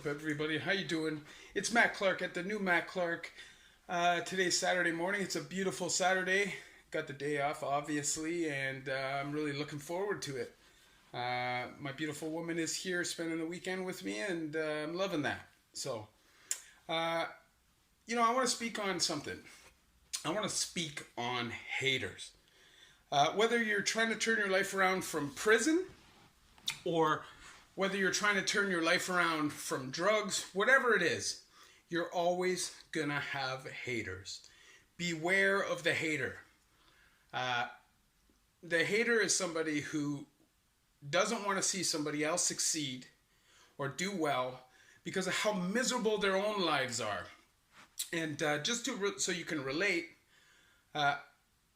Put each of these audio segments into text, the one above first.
everybody? How you doing? It's Matt Clark at the new Matt Clark. Today's Saturday morning. It's a beautiful Saturday. Got the day off, obviously, and I'm really looking forward to it. My beautiful woman is here spending the weekend with me, and I'm loving that. So, I want to speak on something. I want to speak on haters. Whether you're trying to turn your life around from prison, or whether you're trying to turn your life around from drugs, whatever it is, you're always gonna have haters. Beware of the hater. The hater is somebody who doesn't want to see somebody else succeed or do well because of how miserable their own lives are. And so you can relate, I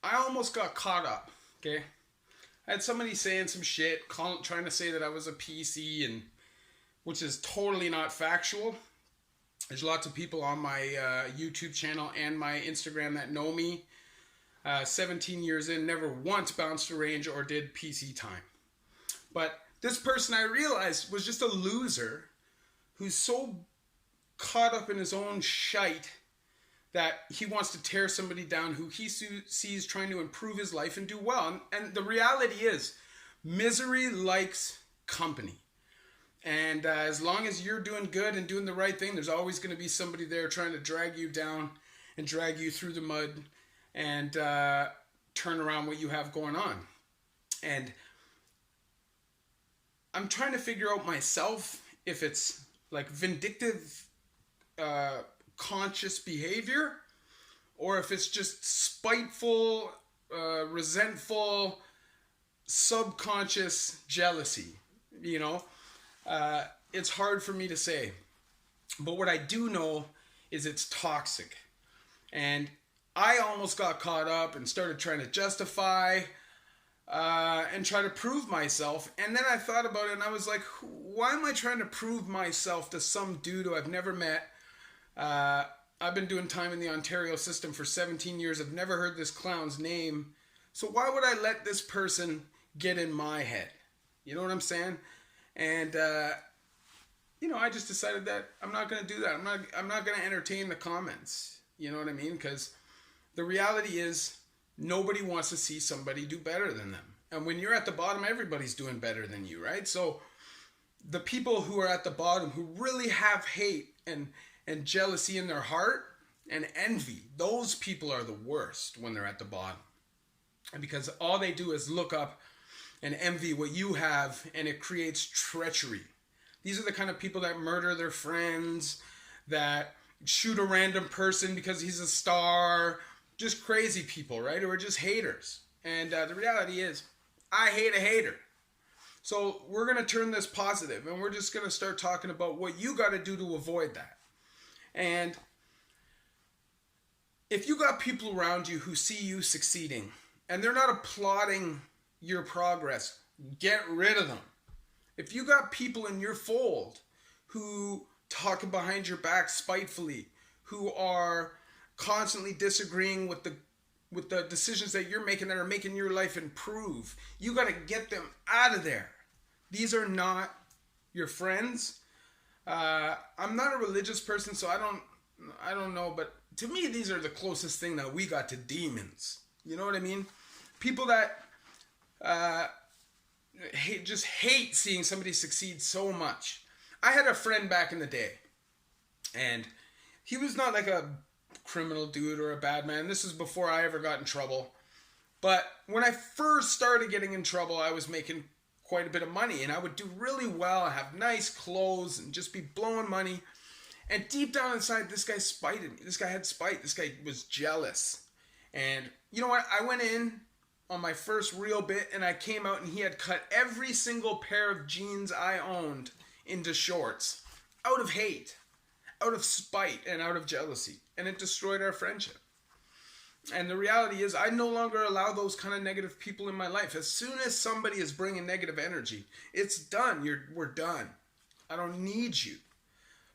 almost got caught up, okay? I had somebody saying some shit, trying to say that I was a PC, and which is totally not factual. There's lots of people on my YouTube channel and my Instagram that know me. 17 years in, never once bounced a range or did PC time. But this person, I realized, was just a loser who's so caught up in his own shite that he wants to tear somebody down who he sees trying to improve his life and do well. And the reality is, misery likes company. And as long as you're doing good and doing the right thing, there's always going to be somebody there trying to drag you down and drag you through the mud and turn around what you have going on. And I'm trying to figure out myself if it's like vindictive conscious behavior, or if it's just spiteful, resentful, subconscious jealousy. It's hard for me to say. But what I do know is it's toxic. And I almost got caught up and started trying to justify and try to prove myself. And then I thought about it and I was like, why am I trying to prove myself to some dude who I've never met? I've been doing time in the Ontario system for 17 years. I've never heard this clown's name. So why would I let this person get in my head? You know what I'm saying? And, I just decided that I'm not going to do that. I'm not going to entertain the comments. You know what I mean? Because the reality is nobody wants to see somebody do better than them. And when you're at the bottom, everybody's doing better than you, right? So the people who are at the bottom who really have hate and jealousy in their heart and envy, those people are the worst when they're at the bottom. And because all they do is look up and envy what you have, and it creates treachery. These are the kind of people that murder their friends, that shoot a random person because he's a star, just crazy people, right? Or just haters. And the reality is, I hate a hater. So we're going to turn this positive, and we're just going to start talking about what you got to do to avoid that. And if you got people around you who see you succeeding and they're not applauding your progress, get rid of them. If you got people in your fold who talk behind your back spitefully, who are constantly disagreeing with the decisions that you're making that are making your life improve, you got to get them out of there. These are not your friends. I'm not a religious person, so I don't know, but to me, these are the closest thing that we got to demons. You know what I mean? People that just hate seeing somebody succeed so much. I had a friend back in the day, and he was not like a criminal dude or a bad man. This is before I ever got in trouble. But when I first started getting in trouble, I was making quite a bit of money, and I would do really well, have nice clothes, and just be blowing money. And deep down inside, this guy spited me. This guy had spite. This guy was jealous. And you know what? I went in on my first real bit, and I came out, and he had cut every single pair of jeans I owned into shorts out of hate, out of spite, and out of jealousy. And it destroyed our friendship. And the reality is, I no longer allow those kind of negative people in my life. As soon as somebody is bringing negative energy, it's done. We're done. I don't need you.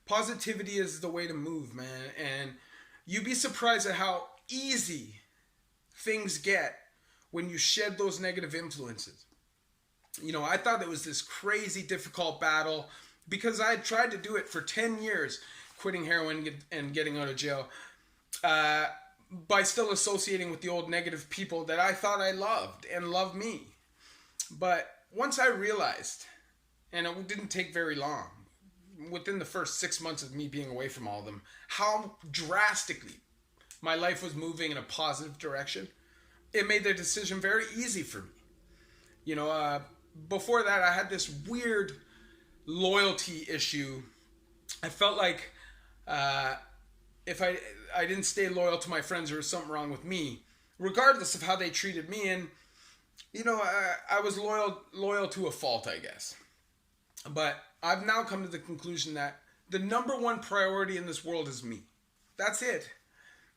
Positivity is the way to move, man. And you'd be surprised at how easy things get when you shed those negative influences. I thought it was this crazy difficult battle, because I had tried to do it for 10 years, quitting heroin and getting out of jail, by still associating with the old negative people that I thought I loved and loved me. But once I realized, and it didn't take very long, within the first 6 months of me being away from all of them, how drastically my life was moving in a positive direction, it made the decision very easy for me. You know, before that, I had this weird loyalty issue. I felt like if I didn't stay loyal to my friends, there was something wrong with me, regardless of how they treated me. And you know, I was loyal to a fault, I guess. But I've now come to the conclusion that the number one priority in this world is me. That's it.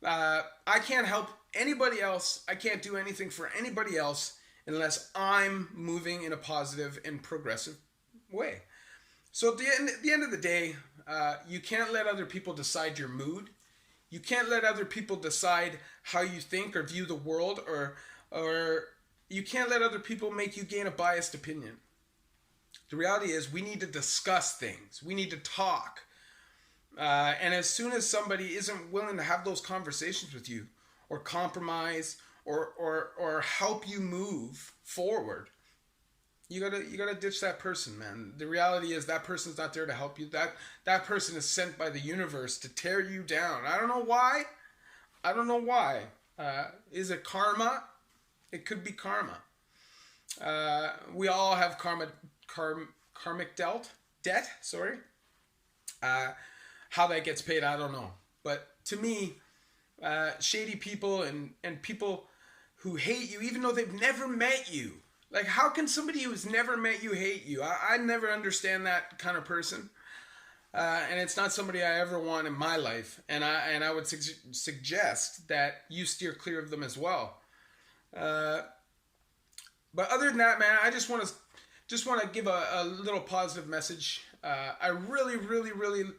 I can't help anybody else. I can't do anything for anybody else unless I'm moving in a positive and progressive way. So at the end of the day, you can't let other people decide your mood. You can't let other people decide how you think or view the world, or you can't let other people make you gain a biased opinion. The reality is we need to discuss things. We need to talk. And as soon as somebody isn't willing to have those conversations with you or compromise or help you move forward, you gotta ditch that person, man. The reality is that person's not there to help you. That person is sent by the universe to tear you down. I don't know why. Is it karma? It could be karma. We all have karmic debt. Sorry. How that gets paid, I don't know. But to me, shady people and people who hate you, even though they've never met you. Like, how can somebody who's never met you hate you? I never understand that kind of person. And it's not somebody I ever want in my life. And I would suggest that you steer clear of them as well. But other than that, man, I just want to give a little positive message. I really, really, really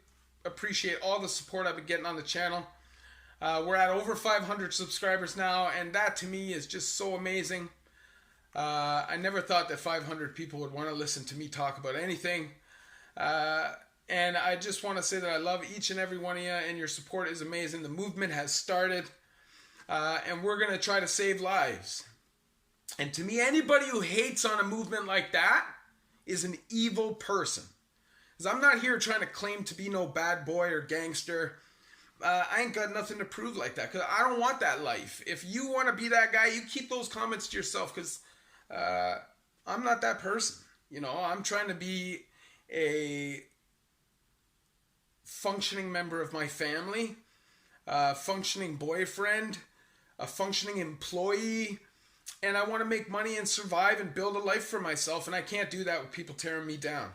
appreciate all the support I've been getting on the channel. We're at over 500 subscribers now, and that to me is just so amazing. I never thought that 500 people would want to listen to me talk about anything. And I just want to say that I love each and every one of you, and your support is amazing. The movement has started, and we're going to try to save lives. And to me, anybody who hates on a movement like that is an evil person. Because I'm not here trying to claim to be no bad boy or gangster. I ain't got nothing to prove like that, because I don't want that life. If you want to be that guy, you keep those comments to yourself, because I'm not that person. You know, I'm trying to be a functioning member of my family, a functioning boyfriend, a functioning employee, and I want to make money and survive and build a life for myself, and I can't do that with people tearing me down.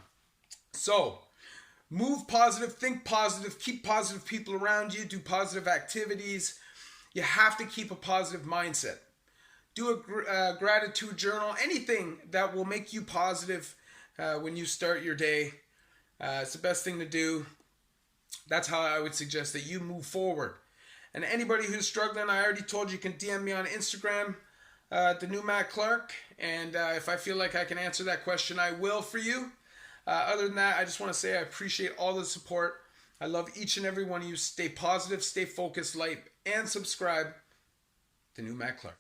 So, move positive, think positive, keep positive people around you, do positive activities. You have to keep a positive mindset. Do a gratitude journal, anything that will make you positive when you start your day. It's the best thing to do. That's how I would suggest that you move forward. And anybody who's struggling, I already told you, you can DM me on Instagram, the new Matt Clark. And if I feel like I can answer that question, I will for you. Other than that, I just want to say I appreciate all the support. I love each and every one of you. Stay positive, stay focused, like, and subscribe. The new Matt Clark.